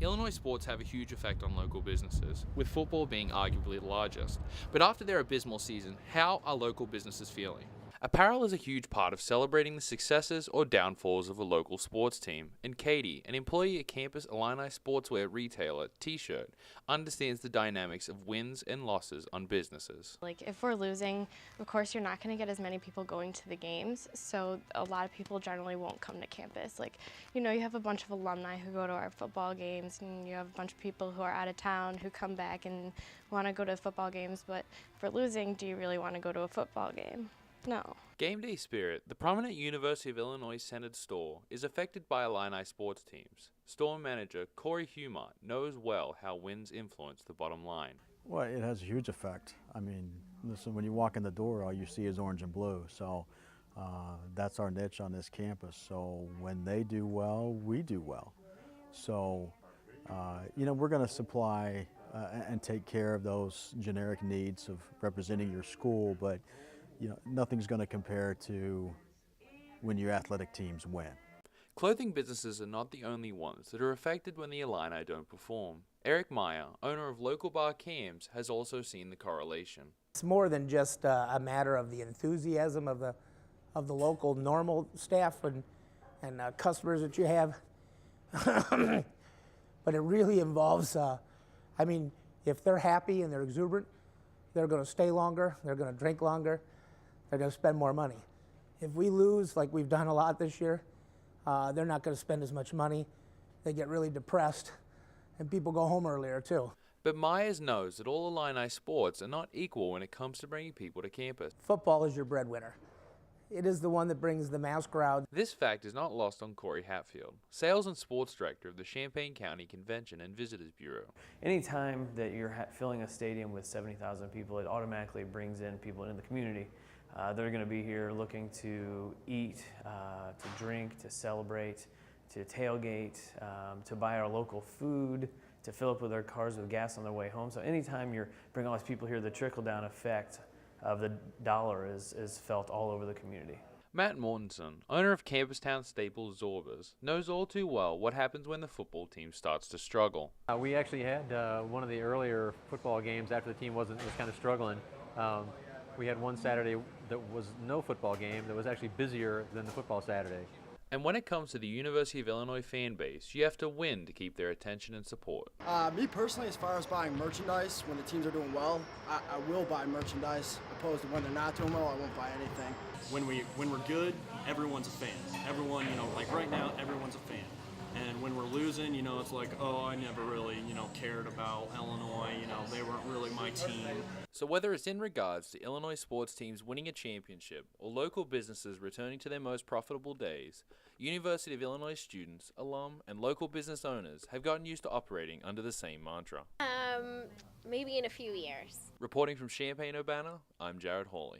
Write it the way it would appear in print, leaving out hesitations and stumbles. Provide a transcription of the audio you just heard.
Illinois sports have a huge effect on local businesses, with football being arguably the largest. But after their abysmal season, how are local businesses feeling? Apparel is a huge part of celebrating the successes or downfalls of a local sports team, and Katie, an employee at campus Illini sportswear retailer T-Shirt, understands the dynamics of wins and losses on businesses. Like if we're losing, of course you're not going to get as many people going to the games, so a lot of people generally won't come to campus. Like, you know, you have a bunch of alumni who go to our football games, and you have a bunch of people who are out of town who come back and want to go to football games, but if we're losing, do you really want to go to a football game? No. Game day spirit, the prominent University of Illinois-centered store, is affected by Illini sports teams. Store manager Corey Humart knows well how wins influence the bottom line. Well, it has a huge effect. I mean, listen, when you walk in the door, all you see is orange and blue. So that's our niche on this campus. So when they do well, we do well. So, you know, we're going to supply and take care of those generic needs of representing your school, but you know, nothing's going to compare to when your athletic teams win. Clothing businesses are not the only ones that are affected when the Illini don't perform. Eric Meyer, owner of local bar Cams, has also seen the correlation. It's more than just a matter of the enthusiasm of the local normal staff and customers that you have, but it really involves, I mean, if they're happy and they're exuberant, they're going to stay longer, they're going to drink longer, they're going to spend more money. If we lose, like we've done a lot this year, they're not going to spend as much money. They get really depressed, and people go home earlier too. But Myers knows that all Illini sports are not equal when it comes to bringing people to campus. Football is your breadwinner. It is the one that brings the mass crowd. This fact is not lost on Corey Hatfield, Sales and Sports Director of the Champaign County Convention and Visitors Bureau. Anytime that you're filling a stadium with 70,000 people, it automatically brings in people in the community. They're going to be here looking to eat, to drink, to celebrate, to tailgate, to buy our local food, to fill up with their cars with gas on their way home. So anytime you're bringing all these people here, the trickle-down effect of the dollar is felt all over the community. Matt Mortensen, owner of Campus Town Staples Zorbas, knows all too well what happens when the football team starts to struggle. We actually had one of the earlier football games after the team was kind of struggling. We had one Saturday that was no football game that was actually busier than the football Saturday. And when it comes to the University of Illinois fan base, you have to win to keep their attention and support. Me personally, as far as buying merchandise, when the teams are doing well, I will buy merchandise. Opposed to when they're not doing well, I won't buy anything. When we're good, everyone's a fan. Everyone, you know, like right now, everyone's a fan. And when we're losing, you know, it's like, oh, I never really, you know, cared about Illinois. You know, they weren't really my team. So whether it's in regards to Illinois sports teams winning a championship or local businesses returning to their most profitable days, University of Illinois students, alum, and local business owners have gotten used to operating under the same mantra. Maybe in a few years. Reporting from Champaign-Urbana, I'm Jared Hawley.